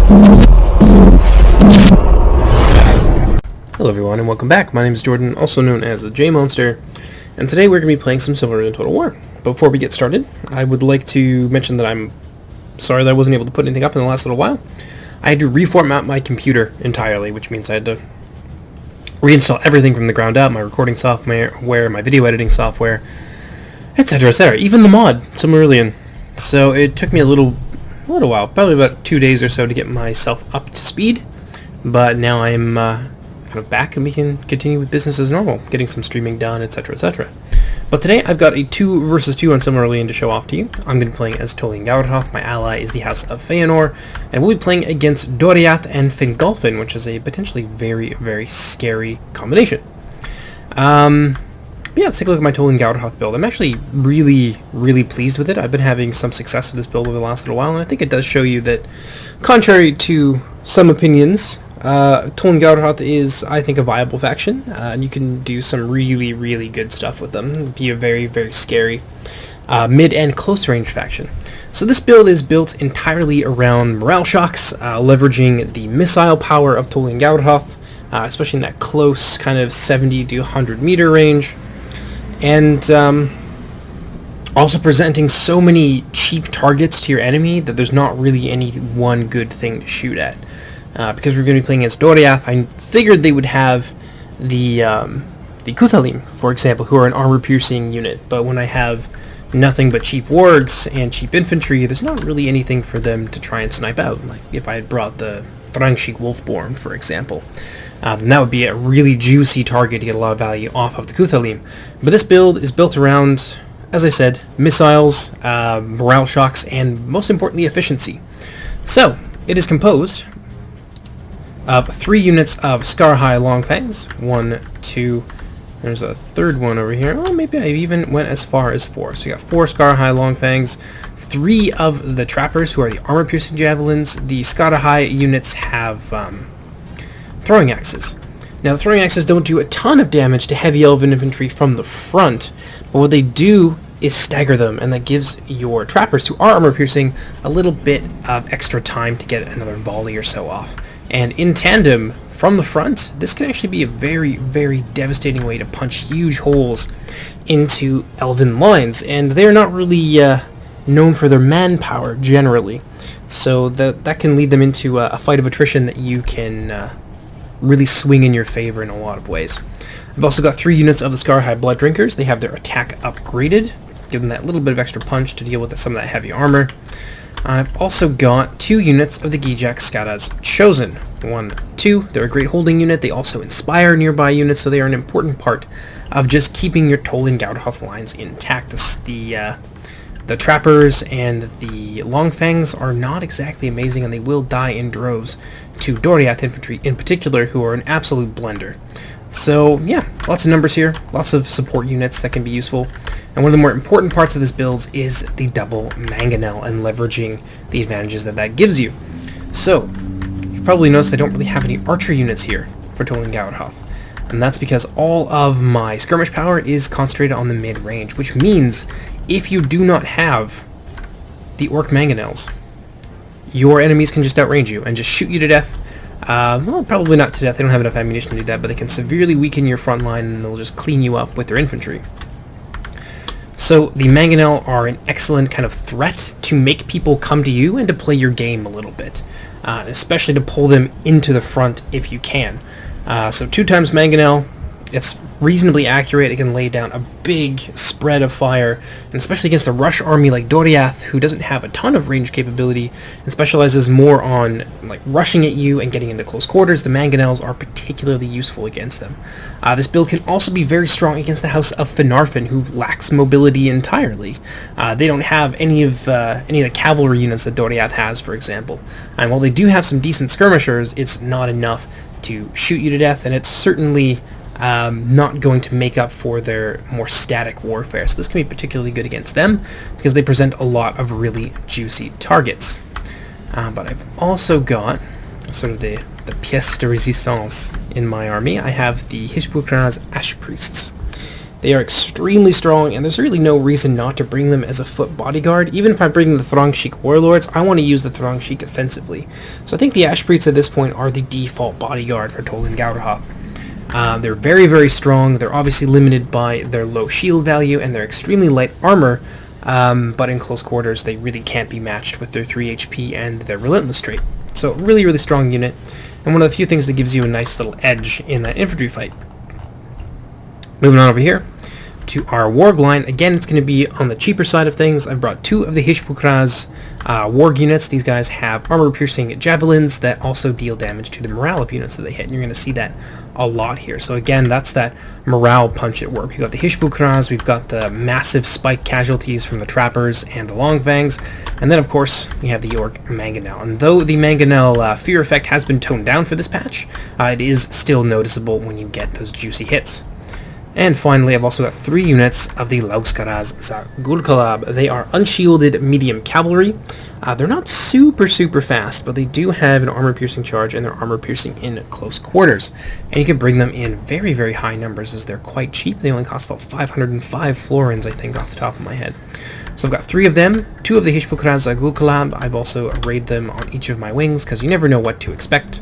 Hello everyone and welcome back. My name is Jordan, also known as JMonster, and today we're going to be playing some Silmarillion Total War. Before we get started, I would like to mention that I'm sorry that I wasn't able to put anything up in the last little while. I had to reformat my computer entirely, which means I had to reinstall everything from the ground up, my recording software, my video editing software, etc, etc, even the mod, Silmarillion. So it took me a little while, probably about 2 days or so to get myself up to speed, but now I'm kind of back and we can continue with business as normal, getting some streaming done, etc, etc. But today I've got a 2 versus 2 on Silmarillion to show off to you. I'm going to be playing as Doriath. My ally is the House of Feanor, and we'll be playing against Doriath and Fingolfin, which is a potentially very, very scary combination. But yeah, let's take a look at my Doriath build. I'm actually really, really pleased with it. I've been having some success with this build over the last little while, and I think it does show you that, contrary to some opinions, Doriath is, I think, a viable faction, and you can do some really, really good stuff with them. Be a very, very scary mid and close range faction. So this build is built entirely around morale shocks, leveraging the missile power of Doriath, especially in that close kind of 70 to 100 meter range, and also presenting so many cheap targets to your enemy that there's not really any one good thing to shoot at. Because we're going to be playing against Doriath, I figured they would have the Kuthalim, for example, who are an armor-piercing unit. But when I have nothing but cheap wargs and cheap infantry, there's not really anything for them to try and snipe out. Like if I had brought the Thrangshik Wolfborn, for example, then that would be a really juicy target to get a lot of value off of the Kuthalim. But this build is built around, as I said, missiles, morale shocks, and most importantly, efficiency. So it is composed of 3 units of Scarhigh Longfangs. 1, 2, there's a third one over here. Oh, maybe I even went as far as 4. So you got 4 Scarhigh Longfangs, 3 of the Trappers, who are the armor-piercing javelins. The Scarhigh units have throwing axes. Now, the throwing axes don't do a ton of damage to heavy elven infantry from the front, but what they do is stagger them, and that gives your Trappers, who are armor-piercing, a little bit of extra time to get another volley or so off. And in tandem, from the front, this can actually be a very, very devastating way to punch huge holes into elven lines, and they're not really known for their manpower, generally. So that can lead them into a fight of attrition that you can really swing in your favor in a lot of ways. I've also got 3 units of the Scarhigh Blood Drinkers. They have their attack upgraded, give them that little bit of extra punch to deal with some of that heavy armor. I've also got 2 units of the Gijak Skada's Chosen. 1, 2, they're a great holding unit. They also inspire nearby units, so they are an important part of just keeping your Doriath lines intact. The Trappers and the Longfangs are not exactly amazing, and they will die in droves to Doriath infantry in particular, who are an absolute blender. So yeah, lots of numbers here, lots of support units that can be useful. And one of the more important parts of this build is the double mangonel and leveraging the advantages that gives you. So, you've probably noticed I don't really have any archer units here for Doriath. And that's because all of my skirmish power is concentrated on the mid-range, which means if you do not have the orc mangonels, your enemies can just outrange you and just shoot you to death. Well, probably not to death, they don't have enough ammunition to do that, but they can severely weaken your front line and they'll just clean you up with their infantry. So the mangonel are an excellent kind of threat to make people come to you and to play your game a little bit, especially to pull them into the front if you can. So 2 times mangonel, it's reasonably accurate. It can lay down a big spread of fire, and especially against a rush army like Doriath, who doesn't have a ton of range capability and specializes more on like rushing at you and getting into close quarters. The mangonels are particularly useful against them. This build can also be very strong against the House of Fingolfin, who lacks mobility entirely. They don't have any of the cavalry units that Doriath has, for example. And while they do have some decent skirmishers, it's not enough to shoot you to death, and it's certainly not going to make up for their more static warfare. So this can be particularly good against them because they present a lot of really juicy targets. But I've also got sort of the pièce de résistance in my army. I have the Hishpukran's Ash Priests. They are extremely strong, and there's really no reason not to bring them as a foot bodyguard. Even if I bring the Throngsheik Warlords, I want to use the Throngsheik offensively. So I think the Ash Priests at this point are the default bodyguard for Toland Gauderhoth. They're very, very strong. They're obviously limited by their low shield value and their extremely light armor, but in close quarters they really can't be matched with their 3 HP and their Relentless trait. So really, really strong unit, and one of the few things that gives you a nice little edge in that infantry fight. Moving on over here to our Warg line. Again, it's going to be on the cheaper side of things. I've brought 2 of the Hishpukraz Warg units. These guys have armor-piercing javelins that also deal damage to the morale of units that they hit, and you're going to see that a lot here. So again, that's that morale punch at work. We've got the Hishpukraz, we've got the massive spike casualties from the Trappers and the Longfangs, and then of course we have the York Mangonel. And though the Mangonel fear effect has been toned down for this patch, it is still noticeable when you get those juicy hits. And finally, I've also got 3 units of the Laugskaraz Zagulkalab. They are unshielded medium cavalry. They're not super fast, but they do have an armor-piercing charge, and they're armor-piercing in close quarters. And you can bring them in very, very high numbers, as they're quite cheap. They only cost about 505 florins, I think, off the top of my head. So I've got 3 of them, 2 of the Hishpukraz Zagulkalab. I've also arrayed them on each of my wings, because you never know what to expect.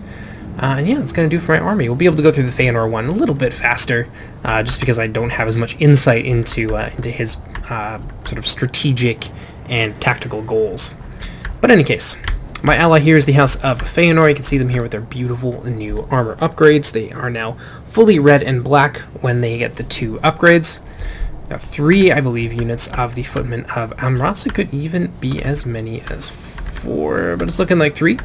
And yeah, that's going to do for my army. We'll be able to go through the Feanor one a little bit faster, just because I don't have as much insight into his sort of strategic and tactical goals. But in any case, my ally here is the House of Feanor. You can see them here with their beautiful new armor upgrades. They are now fully red and black when they get the 2 upgrades. Got 3, I believe, units of the Footmen of Amras. It could even be as many as 4, but it's looking like 3.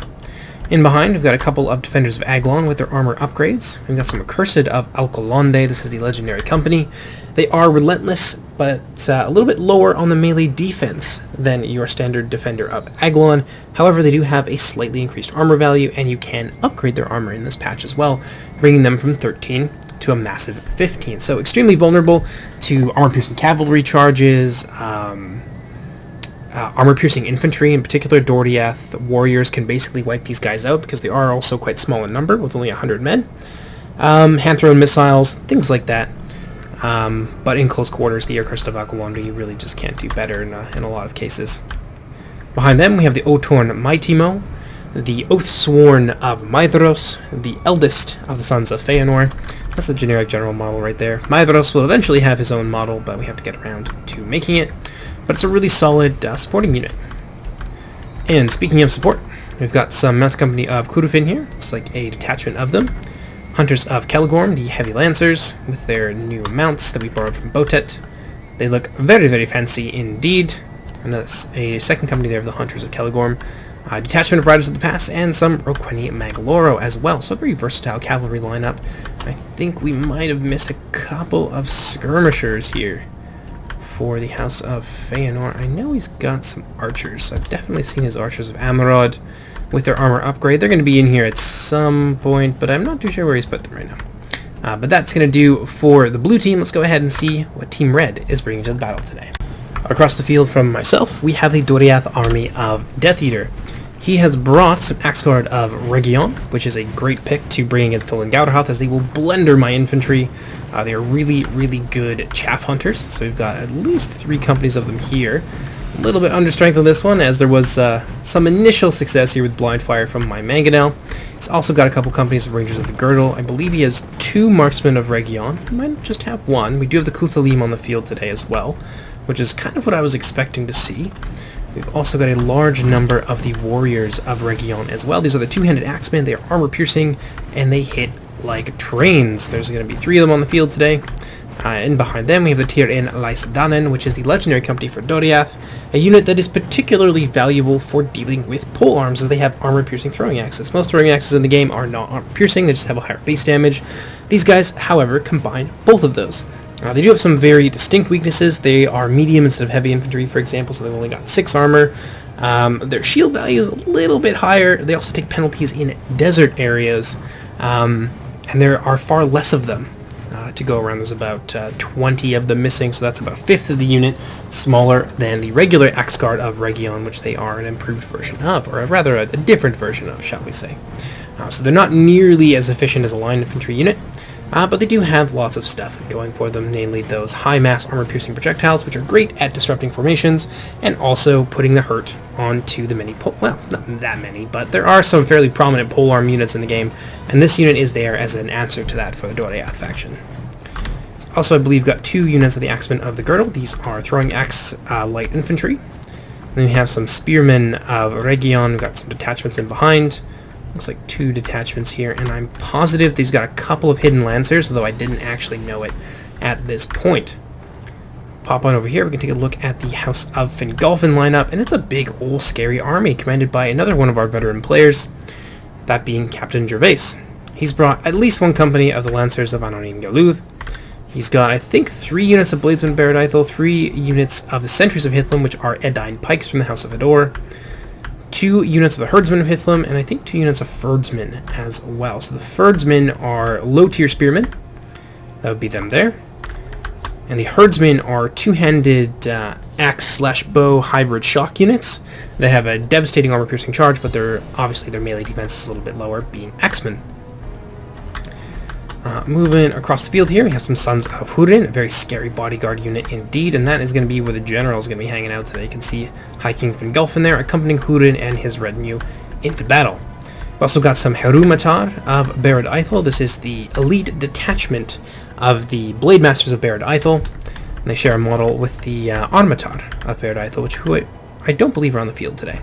In behind, we've got a couple of Defenders of Aglon with their armor upgrades. We've got some Accursed of Alcolonde. This is the legendary company. They are relentless, but a little bit lower on the melee defense than your standard Defender of Aglon. However, they do have a slightly increased armor value, and you can upgrade their armor in this patch as well, bringing them from 13 to a massive 15. So extremely vulnerable to armor-piercing cavalry charges, armor-piercing infantry, in particular Doriath warriors can basically wipe these guys out because they are also quite small in number with only 100 men. Hand-thrown missiles, things like that. But in close quarters, the Accursed of Acolonde, you really just can't do better in a lot of cases. Behind them, we have the Otorn Maitimo, the Oathsworn of Maedhros, the eldest of the Sons of Feanor. That's the generic general model right there. Maedhros will eventually have his own model, but we have to get around to making it. But it's a really solid supporting unit. And speaking of support, we've got some mounted company of Kurufin here. Looks like a detachment of them. Hunters of Caligorm, the Heavy Lancers, with their new mounts that we borrowed from Botet. They look very, very fancy indeed. And that's a second company there of the Hunters of Caligorm. Detachment of Riders of the Pass, and some Roqueni Magloro as well. So a very versatile cavalry lineup. I think we might have missed a couple of skirmishers here for the House of Feanor. I know he's got some archers. I've definitely seen his Archers of Amarod with their armor upgrade. They're going to be in here at some point, but I'm not too sure where he's put them right now. But that's going to do for the blue team. Let's go ahead and see what Team Red is bringing to the battle today. Across the field from myself, we have the Doriath army of Death Eater. He has brought some Axguard of Region, which is a great pick to bring in Toland Gauderhoth, as they will blender my infantry. They are really, really good chaff hunters, so we've got at least 3 companies of them here. A little bit understrength on this one, as there was some initial success here with blind fire from my Mangonel. He's also got a couple companies of Rangers of the Girdle. I believe he has 2 Marksmen of Region. He might just have 1. We do have the Kuthalim on the field today as well, which is kind of what I was expecting to see. We've also got a large number of the Warriors of Region as well. These are the 2-handed Axemen. They are armor-piercing, and they hit like trains. There's going to be 3 of them on the field today. And behind them, we have the Tir-In Leisdanen, which is the legendary company for Doriath, a unit that is particularly valuable for dealing with polearms, as they have armor-piercing throwing axes. Most throwing axes in the game are not armor-piercing, they just have a higher base damage. These guys, however, combine both of those. They do have some very distinct weaknesses. They are medium instead of heavy infantry, for example, so they've only got 6 armor. Their shield value is a little bit higher. They also take penalties in desert areas, and there are far less of them to go around. There's about 20 of them missing, so that's about a fifth of the unit, smaller than the regular Axguard of Region, which they are an improved version of, or rather a different version of, shall we say. So they're not nearly as efficient as a line infantry unit. But they do have lots of stuff going for them, namely those high-mass armor-piercing projectiles, which are great at disrupting formations, and also putting the hurt onto the many well, not that many, but there are some fairly prominent polearm units in the game, and this unit is there as an answer to that for the Doriath faction. Also, I believe got 2 units of the Axemen of the Girdle. These are throwing axe light infantry. Then we have some spearmen of Region. We've got some detachments in behind. Looks like 2 detachments here, and I'm positive these got a couple of hidden lancers, although I didn't actually know it at this point. Pop on over here, we can take a look at the House of Fingolfin lineup, and it's a big old scary army commanded by another one of our veteran players, that being Captain Gervais. He's brought at least 1 company of the Lancers of Anonim Galuth. He's got, I think, 3 units of Bladesmen Barad Ithel, 3 units of the Sentries of Hithlum, which are Edine Pikes from the House of Ador, 2 units of the Herdsmen of Hithlum, and I think 2 units of Ferdsmen as well. So the Ferdsmen are low-tier spearmen. That would be them there. And the Herdsmen are 2-handed axe/bow hybrid shock units that have a devastating armor-piercing charge, but obviously their melee defense is a little bit lower, being axemen. Moving across the field here, we have some Sons of Húrin, a very scary bodyguard unit indeed, and that is going to be where the general is going to be hanging out today. You can see High King Fingolfin there, accompanying Húrin and his retinue into battle. We've also got some Herumatar of Barad Ithel. This is the elite detachment of the Blade Masters of Barad Ithel, and they share a model with the Armatar of Barad Ithel, which I don't believe are on the field today.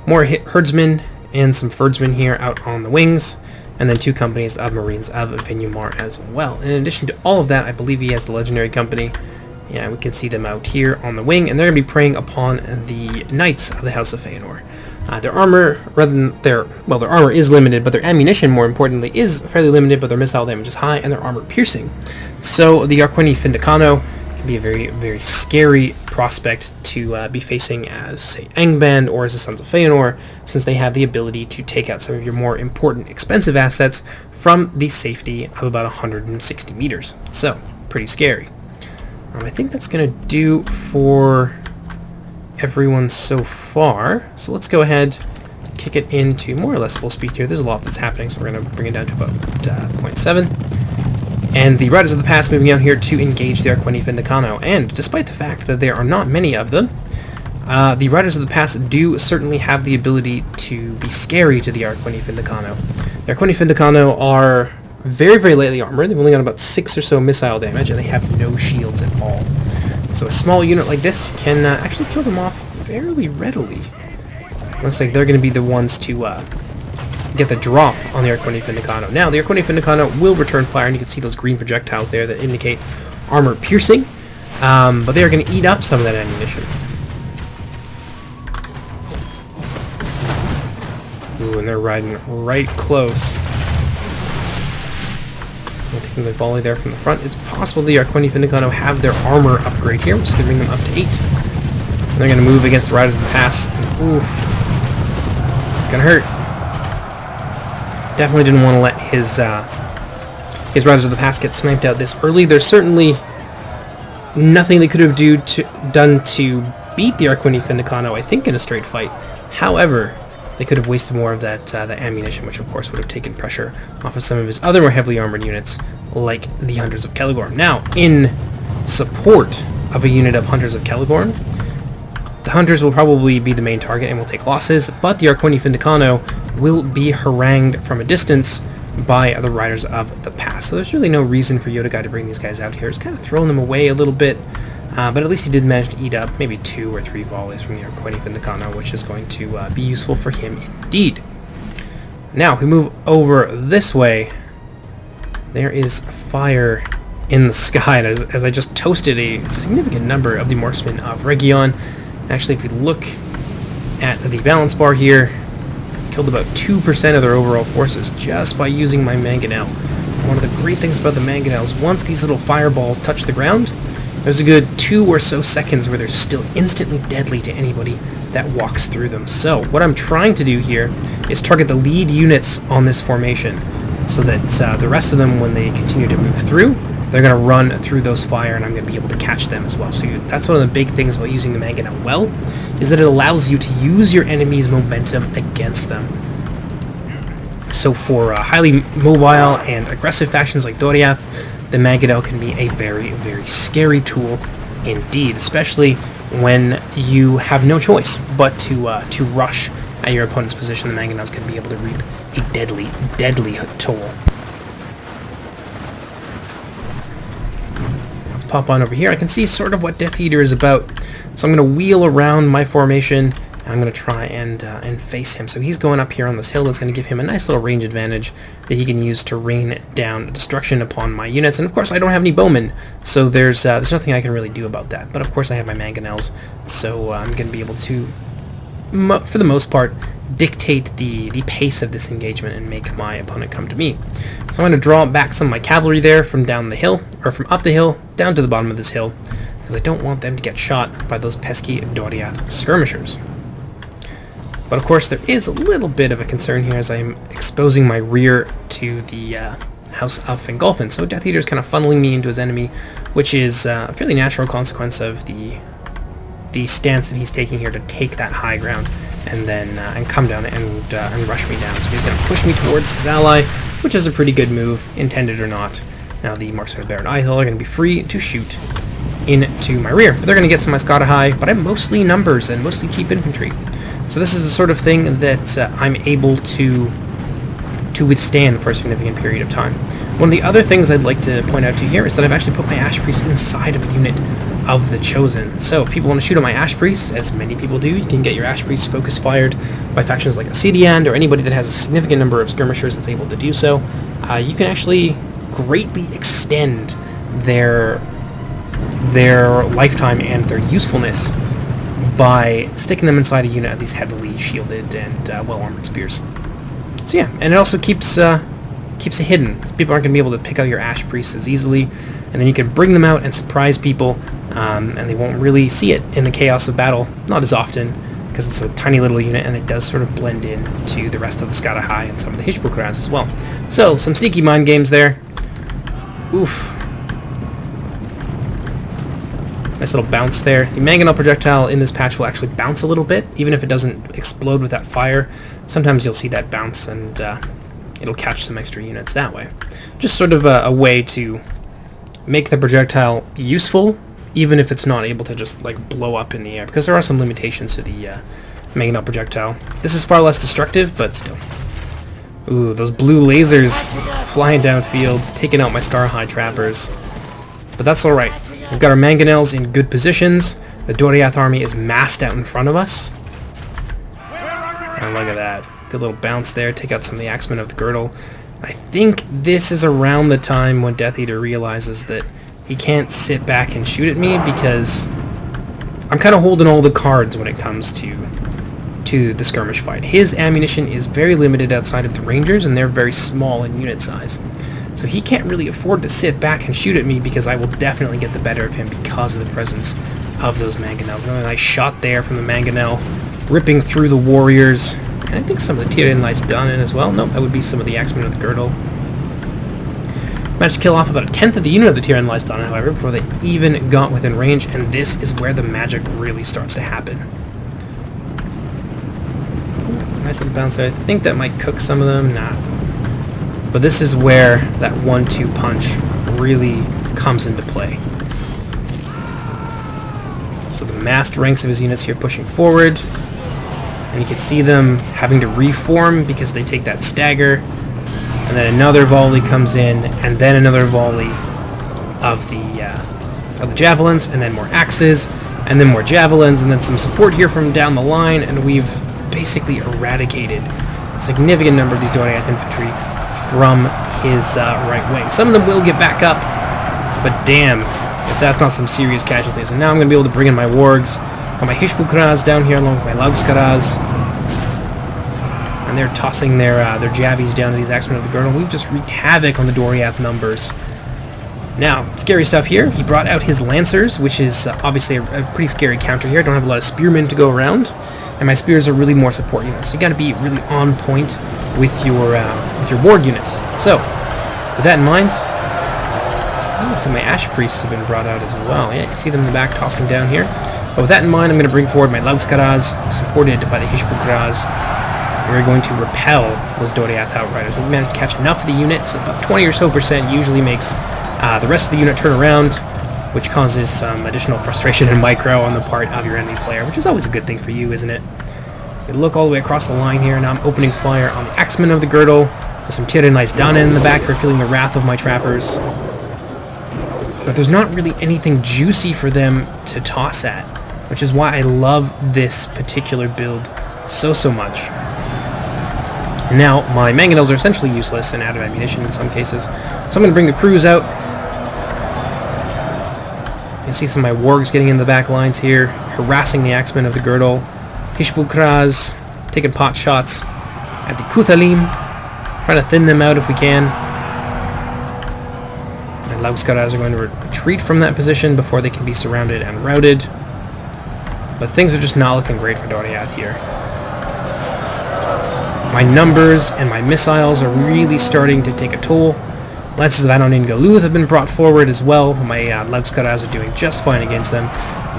More herdsmen and some Ferdsmen here out on the wings, and then 2 companies of Marines of Vinumar as well. In addition to all of that, I believe he has the legendary company. Yeah, we can see them out here on the wing, and they're going to be preying upon the Knights of the House of Feanor. Their armor, their armor is limited, but their ammunition, more importantly, is fairly limited, but their missile damage is high, and their armor piercing. So the Arqueni Findicano can be a very, very scary prospect to be facing as, say, Angband or as the Sons of Feanor, since they have the ability to take out some of your more important, expensive assets from the safety of about 160 meters. So, pretty scary. I think that's going to do for everyone so far. So let's go ahead, kick it into more or less full speed here. There's a lot that's happening, so we're going to bring it down to about 0.7. And the Riders of the Pass moving out here to engage the Arqueni Findicano. And despite the fact that there are not many of them, the Riders of the Pass do certainly have the ability to be scary to the Arqueni Findicano. The Arqueni Findicano are very, very lightly armored. They've only got about 6 or so missile damage, and they have no shields at all. So a small unit like this can actually kill them off fairly readily. Looks like they're going to be the ones to get the drop on the Arqueni Findicano. Now, the Arqueni Findicano will return fire, and you can see those green projectiles there that indicate armor piercing, but they are going to eat up some of that ammunition. Ooh, and they're riding right close. Taking the volley there from the front. It's possible the Arqueni Findicano have their armor upgrade here, which is going to bring them up to 8. And they're going to move against the Riders of the Pass. Oof. It's going to hurt. Definitely didn't want to let his Riders of the Pass get sniped out this early. There's certainly nothing they could have done to beat the Arqueni Findicano, I think, in a straight fight. However, they could have wasted more of that ammunition, which of course would have taken pressure off of some of his other more heavily armored units, like the Hunters of Kelegorm. Now, in support of a unit of Hunters of Kelegorm, the Hunters will probably be the main target and will take losses, but the Arqueni Findicano will be harangued from a distance by the Riders of the Pass. So there's really no reason for Yoda Guy to bring these guys out here. It's kind of throwing them away a little bit, but at least he did manage to eat up maybe 2 or 3 volleys from the Arqueni Findicano, which is going to be useful for him indeed. Now, if we move over this way, there is fire in the sky, and as I just toasted a significant number of the marksmen of Region. Actually, if you look at the balance bar here, killed about 2% of their overall forces just by using my mangonel. One of the great things about the mangonel is once these little fireballs touch the ground, there's a good 2 or so seconds where they're still instantly deadly to anybody that walks through them. So what I'm trying to do here is target the lead units on this formation so that the rest of them, when they continue to move through, they're going to run through those fire, and I'm going to be able to catch them as well. So that's one of the big things about using the mangonel well, is that it allows you to use your enemy's momentum against them. So for highly mobile and aggressive factions like Doriath, the Mangonel can be a very, very scary tool indeed, especially when you have no choice but to rush at your opponent's position. The Mangonels can be able to reap a deadly, deadly toll. Let's pop on over here. I can see sort of what Death Eater is about, so I'm going to wheel around my formation, and I'm going to try and face him. So he's going up here on this hill. That's going to give him a nice little range advantage that he can use to rain down destruction upon my units. And of course, I don't have any bowmen, so there's nothing I can really do about that. But of course, I have my Mangonels, so I'm going to be able to, for the most part, dictate the pace of this engagement and make my opponent come to me. So I'm going to draw back some of my cavalry there from down the hill, or from up the hill down to the bottom of this hill, because I don't want them to get shot by those pesky Doriath skirmishers. But of course, there is a little bit of a concern here as I'm exposing my rear to the House of Fingolfin. So Death Eater is kind of funneling me into his enemy, which is a fairly natural consequence of the stance that he's taking here to take that high ground and then and come down and rush me down. So he's going to push me towards his ally, which is a pretty good move, intended or not. Now the Marksmen of Baron Eichel are going to be free to shoot into my rear, but they're going to get some Mascata High, but I'm mostly numbers and mostly cheap infantry. So this is the sort of thing that I'm able to withstand for a significant period of time. One of the other things I'd like to point out to you here is that I've actually put my Ash Priest inside of a unit of the Chosen. So if people want to shoot at my Ash Priest, as many people do, you can get your Ash Priest focus fired by factions like Acedian or anybody that has a significant number of skirmishers that's able to do so. You can actually greatly extend their lifetime and their usefulness by sticking them inside a unit of these heavily shielded and well-armored spears. So yeah, and it also keeps it hidden. So people aren't going to be able to pick out your Ash Priests as easily, and then you can bring them out and surprise people, and they won't really see it in the chaos of battle, not as often, because it's a tiny little unit, and it does sort of blend in to the rest of the Skada High and some of the Hishbukras as well. So, some sneaky mind games there. Oof. Nice little bounce there. The Mangonel projectile in this patch will actually bounce a little bit, even if it doesn't explode with that fire. Sometimes you'll see that bounce, and it'll catch some extra units that way. Just sort of a way to make the projectile useful, even if it's not able to just like blow up in the air, because there are some limitations to the Mangonel projectile. This is far less destructive, but still. Ooh, those blue lasers flying downfield, taking out my Scar High trappers. But that's alright. We've got our Mangonels in good positions. The Doriath army is massed out in front of us. And look at that. Good little bounce there. Take out some of the Axemen of the Girdle. I think this is around the time when Death Eater realizes that he can't sit back and shoot at me, because I'm kind of holding all the cards when it comes to the skirmish fight. His ammunition is very limited outside of the Rangers, and they're very small in unit size. So he can't really afford to sit back and shoot at me, because I will definitely get the better of him because of the presence of those Mangonels. Another nice shot there from the Mangonel, ripping through the warriors. And I think some of the Tyrian Light's done in as well. Nope, that would be some of the Axemen of the Girdle. Managed to kill off about a tenth of the unit of the Tyrian Light's done, however, before they even got within range, and this is where the magic really starts to happen. Nice little bounce there. I think that might cook some of them. Nah. But this is where that 1-2 punch really comes into play. So the massed ranks of his units here pushing forward, and you can see them having to reform because they take that stagger, and then another volley comes in, and then another volley of the javelins, and then more axes, and then more javelins, and then some support here from down the line, and we've basically eradicated a significant number of these Doriath infantry from his right wing. Some of them will get back up, but damn, if that's not some serious casualties. And now I'm going to be able to bring in my wargs. Got my Hishbukras down here along with my Laugskaras, and they're tossing their javies down to these Axemen of the Girdle. We've just wreaked havoc on the Doriath numbers. Now, scary stuff here. He brought out his Lancers, which is obviously a pretty scary counter here. I don't have a lot of spearmen to go around, and my spears are really more support units. So you got to be really on point with your warg units. So, with that in mind, so my Ash Priests have been brought out as well. Yeah, you can see them in the back tossing down here. But with that in mind, I'm going to bring forward my Laugskaras, supported by the Hishbukras. we're going to repel those Doriath Outriders. We managed to catch enough of the unit, so about 20 or so percent usually makes the rest of the unit turn around, which causes some additional frustration and micro on the part of your enemy player, which is always a good thing for you, isn't it? We look all the way across the line here, now I'm opening fire on the Axemen of the Girdle, with some Tira Knights down in the back who are feeling the wrath of my trappers. But there's not really anything juicy for them to toss at, which is why I love this particular build so much. And now my mangonels are essentially useless and out of ammunition in some cases, so I'm going to bring the crews out. You can see some of my wargs getting into the back lines here, harassing the Axemen of the Girdle. Hishbukraz taking pot shots at the Kuthalim, trying to thin them out if we can. And Laugskaraz are going to retreat from that position before they can be surrounded and routed. But things are just not looking great for Doriath here. My numbers and my missiles are really starting to take a toll. Lances of Anonin Galuth have been brought forward as well. My Laugskaraz are doing just fine against them.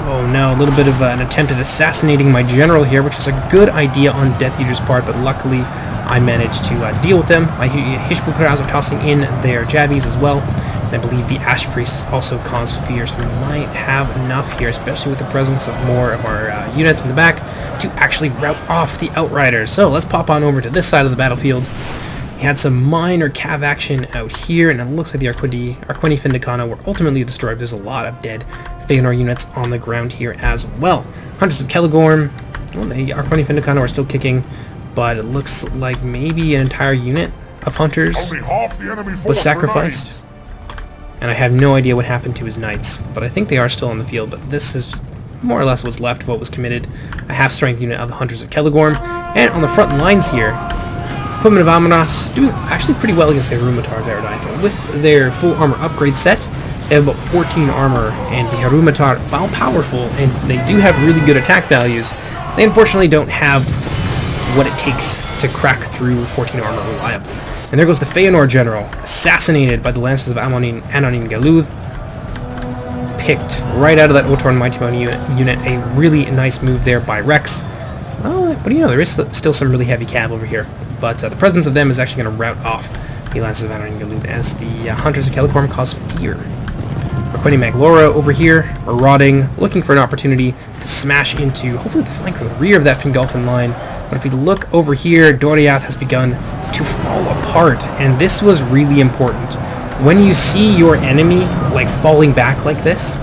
Oh no, a little bit of an attempt at assassinating my general here, which is a good idea on Death Eater's part, but luckily I managed to deal with them. My Hishbukraz are tossing in their Javies as well, and I believe the Ash Priests also cause fear, so we might have enough here, especially with the presence of more of our units in the back, to actually rout off the Outriders. So let's pop on over to this side of the battlefield. We had some minor cav action out here, and it looks like the Arquini Findicana were ultimately destroyed. There's a lot of dead Feanor units on the ground here as well. Hunters of Kelegorm, well, the Arquini Findicana are still kicking, but it looks like maybe an entire unit of Hunters was sacrificed. And I have no idea what happened to his knights, but I think they are still on the field, but this is more or less what's left of what was committed. A half-strength unit of the Hunters of Kelegorm, and on the front lines here, Footmen of Amoras doing actually pretty well against their Harumatar Veridithal. With their full armor upgrade set, they have about 14 armor, and the Harumatar, while powerful, and they do have really good attack values, they unfortunately don't have what it takes to crack through 14 armor reliably. And there goes the Feanor general, assassinated by the Lances of Anonin Galuth. Picked right out of that Otorn Mighty Moan unit. A really nice move there by Rex. Oh, but you know, there is still some really heavy cav over here. But the presence of them is actually going to rout off the Lances of Anonin Galuth as the Hunters of Kelegorm cause fear. Arquini Maglora over here, marauding, looking for an opportunity to smash into, hopefully, the flank or the rear of that Fingolfin line. But if we look over here, Doriath has begun to fall apart, and this was really important. When you see your enemy like falling back like this,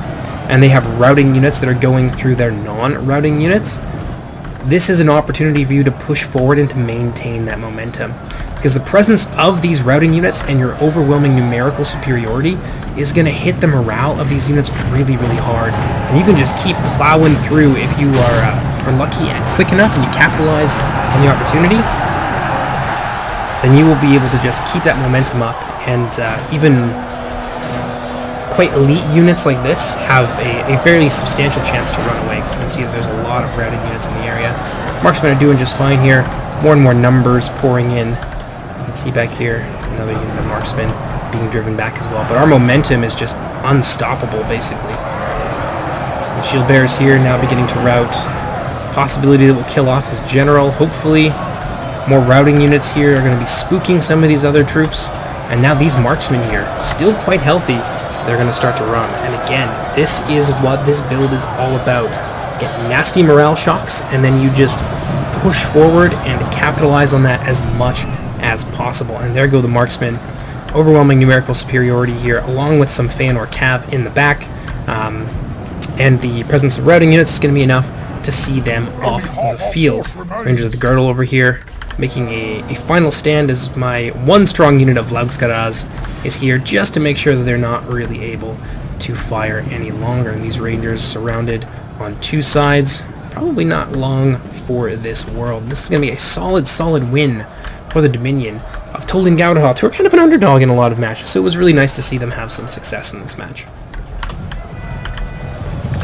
and they have routing units that are going through their non-routing units, this is an opportunity for you to push forward and to maintain that momentum. Because the presence of these routing units and your overwhelming numerical superiority is going to hit the morale of these units really hard. And you can just keep plowing through if you are lucky and quick enough and you capitalize on the opportunity. Then you will be able to just keep that momentum up, and even quite elite units like this have a fairly substantial chance to run away, because you can see that there's a lot of routing units in the area. Marksmen are doing just fine here. More and more numbers pouring in. You can see back here another unit of marksmen being driven back as well. But our momentum is just unstoppable, basically. The shield bearers here now beginning to rout. There's a possibility that we'll kill off his general, hopefully. More routing units here are going to be spooking some of these other troops. And now these marksmen here, still quite healthy, they're going to start to run. And again, this is what this build is all about. Get nasty morale shocks, and then you just push forward and capitalize on that as much as possible. And there go the marksmen. Overwhelming numerical superiority here, along with some Feanor cav in the back. And the presence of routing units is going to be enough to see them off the field. Rangers of the Girdle over here, making a final stand as my one strong unit of Laugskaraz is here, just to make sure that they're not really able to fire any longer. And these Rangers surrounded on two sides, probably not long for this world. This is going to be a solid win for the Dominion of Tolden Gaudahoth, who are kind of an underdog in a lot of matches, so it was really nice to see them have some success in this match.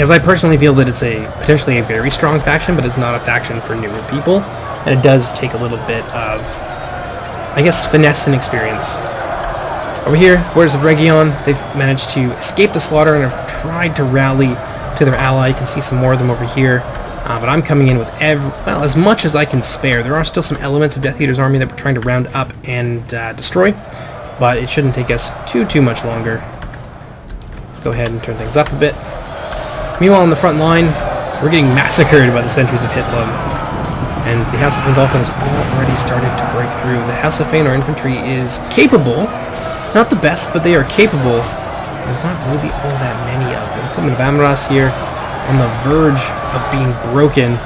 As I personally feel that it's potentially a very strong faction, but it's not a faction for newer people, and it does take a little bit of, I guess, finesse and experience. Over here, Warriors of Region, they've managed to escape the slaughter and have tried to rally to their ally. You can see some more of them over here. But I'm coming in with as much as I can spare. There are still some elements of Death Eater's army that we're trying to round up and destroy, but it shouldn't take us too much longer. Let's go ahead and turn things up a bit. Meanwhile, on the front line, we're getting massacred by the sentries of Hithlum, and the House of Fingolfin has already started to break through. The House of Feanor infantry is capable, not the best, but they are capable. There's not really all that many of them. Footmen of Amaras here, on the verge of being broken.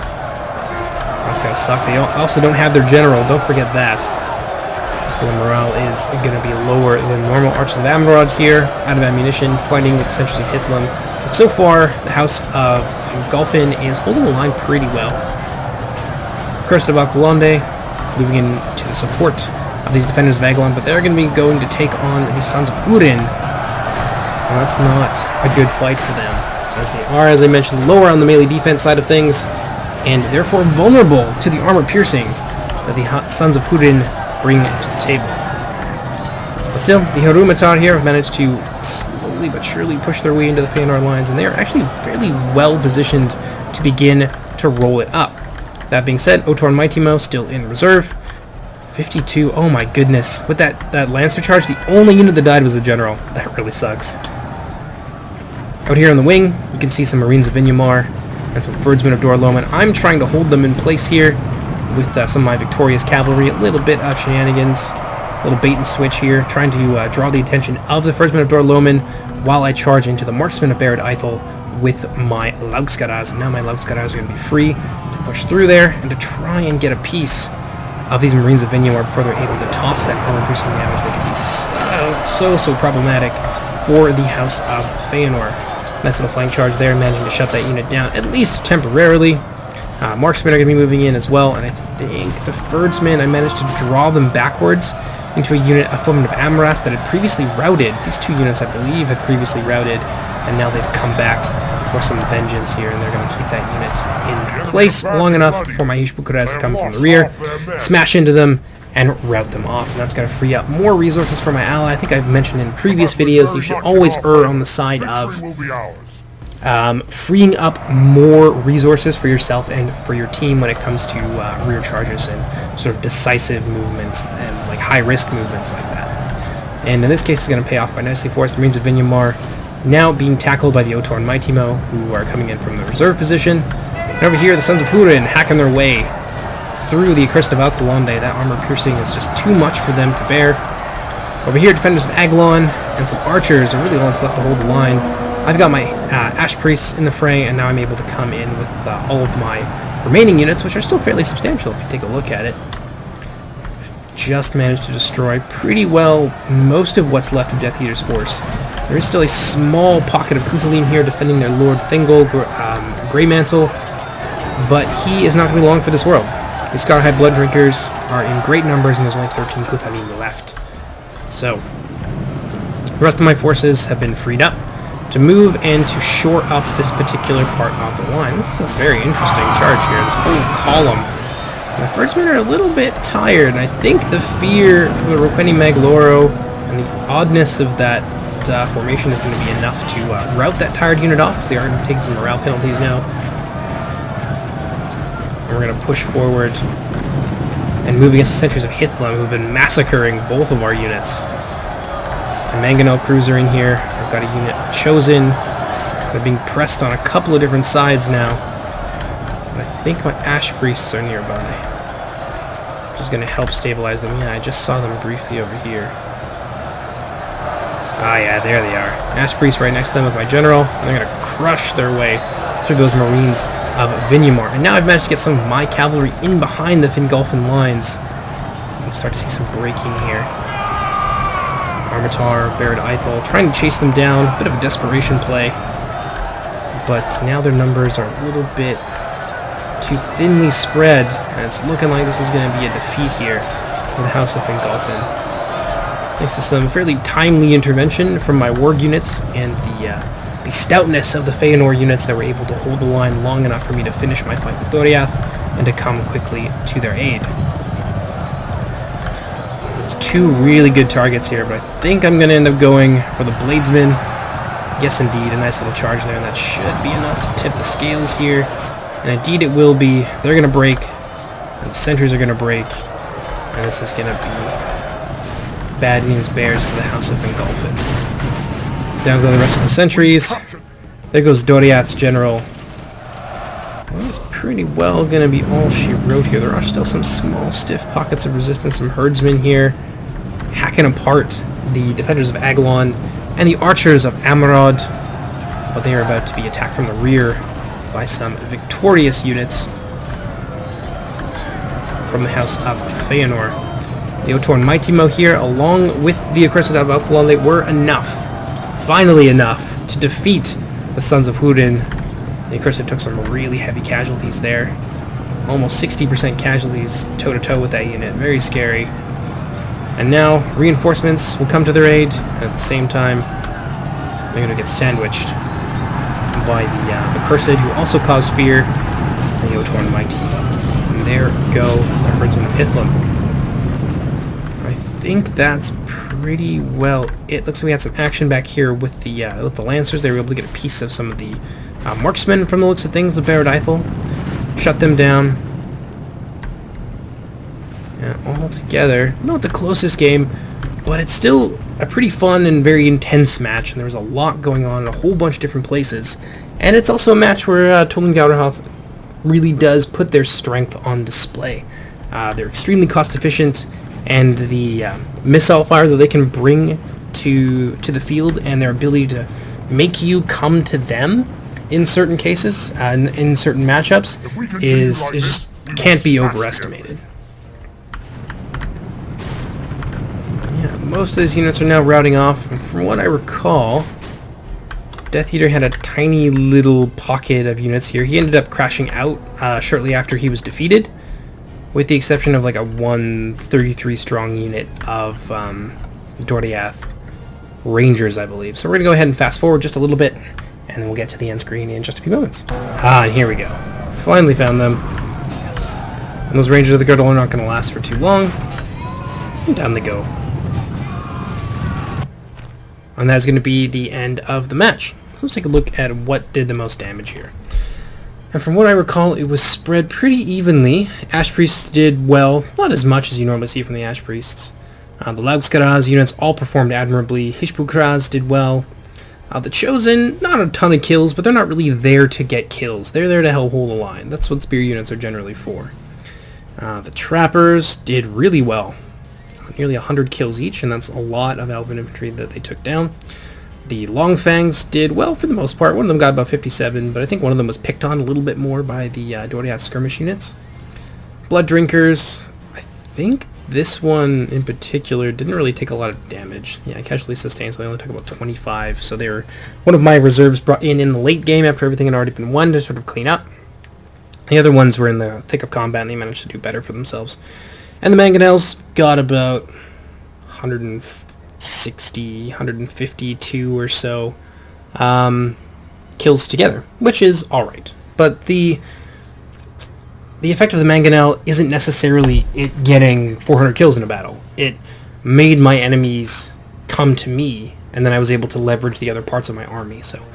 That's gonna suck. They also don't have their general, don't forget that. So the morale is going to be lower than normal. Archers of Amarod here, out of ammunition, fighting with sentries of Hithlum. But so far, the House of Fingolfin is holding the line pretty well. Curse of Alcolonde moving into the support of these defenders of Agalon, but they're going to be going to take on the Sons of Húrin. Well, that's not a good fight for them, as they are, as I mentioned, lower on the melee defense side of things, and therefore vulnerable to the armor piercing that the Sons of Húrin bring to the table. But still, the Harumatar here have managed to slowly but surely push their way into the Feanor lines, and they are actually fairly well positioned to begin to roll it up. That being said, Otor and Mighty Mo still in reserve. 52, oh my goodness. With that Lancer charge, the only unit that died was the General. That really sucks. Out here on the wing, you can see some Marines of Vinyamar and some Herdsmen of Doriath. I'm trying to hold them in place here with some of my victorious cavalry. A little bit of shenanigans, a little bait and switch here, trying to draw the attention of the Herdsmen of Doriath while I charge into the Marksmen of Barad Eithel with my Laugskaras. And now my Laugskaras are going to be free to push through there and to try and get a piece of these Marines of Vinyamar before they're able to toss that armor-piercing damage that can be so problematic for the House of Feanor. Nice little flank charge there, managing to shut that unit down, at least temporarily. Marksmen are going to be moving in as well, and I think the Herdsmen, I managed to draw them backwards into a unit of Footmen of Amaras that had previously routed. These two units, I believe, had previously routed, and now they've come back for some vengeance here, and they're going to keep that unit in place long enough for my Hishbukuras to come from the rear, smash into them, and rout them off. And that's going to free up more resources for my ally. I think I've mentioned in previous videos, you should always err on the side of freeing up more resources for yourself and for your team when it comes to rear charges and sort of decisive movements and like high-risk movements like that. And in this case, it's going to pay off quite nicely for us. The Marines of Vinyamar now being tackled by the Otor and Mighty Mo, who are coming in from the reserve position. And over here, the Sons of Húrin hacking their way through the Accursed of Alcolonde. That armor piercing is just too much for them to bear. Over here, Defenders of Agalon and some archers are really all that's left to hold the line. I've got my Ash Priests in the fray, and now I'm able to come in with all of my remaining units, which are still fairly substantial if you take a look at it. Just managed to destroy pretty well most of what's left of Death Eater's force. There is still a small pocket of Cuthaline here defending their Lord Thingol, Greymantle, but he is not going to be long for this world. The Scarhide Blood Drinkers are in great numbers, and there's only 13 Cuthaline left. So, the rest of my forces have been freed up to move and to shore up this particular part of the line. This is a very interesting charge here, this whole column. My Herdsmen are a little bit tired, and I think the fear from the Roqueni Magloro and the oddness of that formation is going to be enough to rout that tired unit off, because they are going to take some morale penalties now. And we're going to push forward and move against the sentries of Hithlum, who have been massacring both of our units. A Mangonel cruiser in here. I've got a unit of Chosen. They're being pressed on a couple of different sides now. And I think my Ash Priests are nearby, which is going to help stabilize them. Yeah, I just saw them briefly over here. Ah, yeah, there they are. Ash Priests right next to them with my general, and they're going to crush their way through those Marines of Vinyamar. And now I've managed to get some of my cavalry in behind the Fingolfin lines. We'll start to see some breaking here. Armitar, Barad Eithel, trying to chase them down. A bit of a desperation play. But now their numbers are a little bit too thinly spread, and it's looking like this is going to be a defeat here for the House of Fingolfin. Thanks to some fairly timely intervention from my warg units and the stoutness of the Feanor units that were able to hold the line long enough for me to finish my fight with Doriath and to come quickly to their aid. There's two really good targets here, but I think I'm going to end up going for the Bladesman. Yes, indeed, a nice little charge there, and that should be enough to tip the scales here And indeed it will be. They're going to break, and the sentries are going to break, and this is going to be bad news bears for the House of Fingolfin. Down go the rest of the sentries. There goes Doriath's general. Well, that's pretty well going to be all she wrote here. There are still some small, stiff pockets of resistance, some herdsmen here, hacking apart the defenders of Agalon and the archers of Amarod, but they are about to be attacked from the rear by some victorious units from the House of Feanor. The Otorn Mighty Mo here, along with the Accursed of Alkalon, they were enough, finally enough, to defeat the Sons of Húrin. The Accursed took some really heavy casualties there. Almost 60% casualties toe-to-toe with that unit. Very scary. And now, reinforcements will come to their aid, and at the same time, they're going to get sandwiched by the Accursed, who also caused fear, and the Otorn Mighty. And there go the Herdsmen of Ithlam. I think that's pretty well it. Looks like we had some action back here with the Lancers. They were able to get a piece of some of the marksmen from the looks of things with Baradithel. Shut them down. And all together, not the closest game, but it's still a pretty fun and very intense match, and there was a lot going on in a whole bunch of different places. And it's also a match where Tulin Gauderhoth really does put their strength on display. They're extremely cost efficient, and the missile fire that they can bring to the field and their ability to make you come to them in certain cases, in certain matchups, is just can't be overestimated. Yeah, most of these units are now routing off, and from what I recall, Death Eater had a tiny little pocket of units here. He ended up crashing out shortly after he was defeated, with the exception of like a 133 strong unit of Doriath Rangers, I believe. So we're going to go ahead and fast forward just a little bit, and then we'll get to the end screen in just a few moments. And here we go. Finally found them. And those Rangers of the Girdle are not going to last for too long. And down they go. And that's going to be the end of the match. So let's take a look at what did the most damage here. And from what I recall, it was spread pretty evenly. Ash Priests did well, not as much as you normally see from the Ash Priests. The Laugskaraz units all performed admirably. Hishpukraz did well. The Chosen, not a ton of kills, but they're not really there to get kills. They're there to help hold the line. That's what spear units are generally for. The Trappers did really well. Nearly 100 kills each, and that's a lot of Elven infantry that they took down. The Longfangs did well for the most part. One of them got about 57, but I think one of them was picked on a little bit more by the Doriath skirmish units. Blood Drinkers, I think this one in particular didn't really take a lot of damage. Yeah, casualty sustained, so they only took about 25. So they were one of my reserves brought in the late game after everything had already been won to sort of clean up. The other ones were in the thick of combat, and they managed to do better for themselves. And the Mangonels got about 160, 152 or so kills together, which is alright. But the effect of the Mangonel isn't necessarily it getting 400 kills in a battle. It made my enemies come to me, and then I was able to leverage the other parts of my army. So,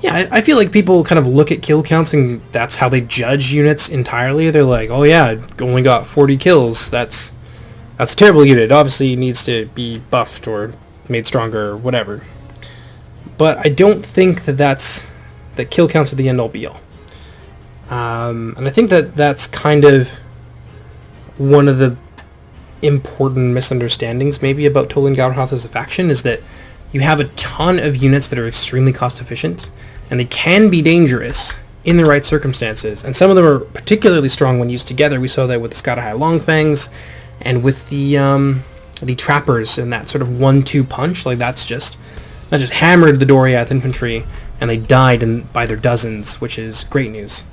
yeah, I feel like people kind of look at kill counts, and that's how they judge units entirely. They're like, oh yeah, it only got 40 kills. That's a terrible unit. It obviously needs to be buffed or made stronger or whatever. But I don't think that kill counts are the end-all be-all. And I think that's kind of one of the important misunderstandings maybe about Tulin Gauderhoth as a faction, is that you have a ton of units that are extremely cost efficient, and they can be dangerous in the right circumstances. And some of them are particularly strong when used together. We saw that with the Skadahai Longfangs and with the Trappers and that sort of 1-2 punch. Like that just hammered the Doriath infantry, and they died by their dozens, which is great news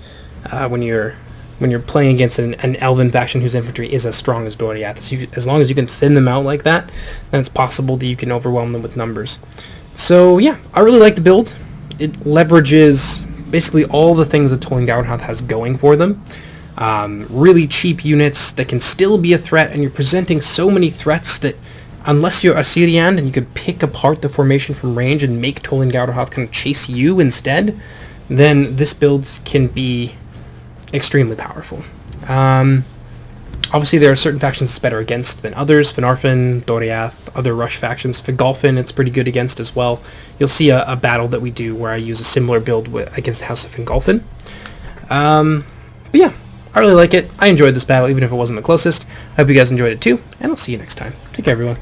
when you're playing against an Elven faction whose infantry is as strong as Doriath. As long as you can thin them out like that, then it's possible that you can overwhelm them with numbers. So yeah, I really like the build. It leverages basically all the things that Tulin Gauderhoth has going for them. Really cheap units that can still be a threat, and you're presenting so many threats that unless you're Assyrian and you could pick apart the formation from range and make Tulin Gauderhoth kind of chase you instead, then this build can be extremely powerful. Obviously, there are certain factions it's better against than others. Fingolfin, Doriath, other Rush factions. Fingolfin, it's pretty good against as well. You'll see a battle that we do where I use a similar build against the House of Fingolfin. But yeah, I really like it. I enjoyed this battle, even if it wasn't the closest. I hope you guys enjoyed it too, and I'll see you next time. Take care, everyone.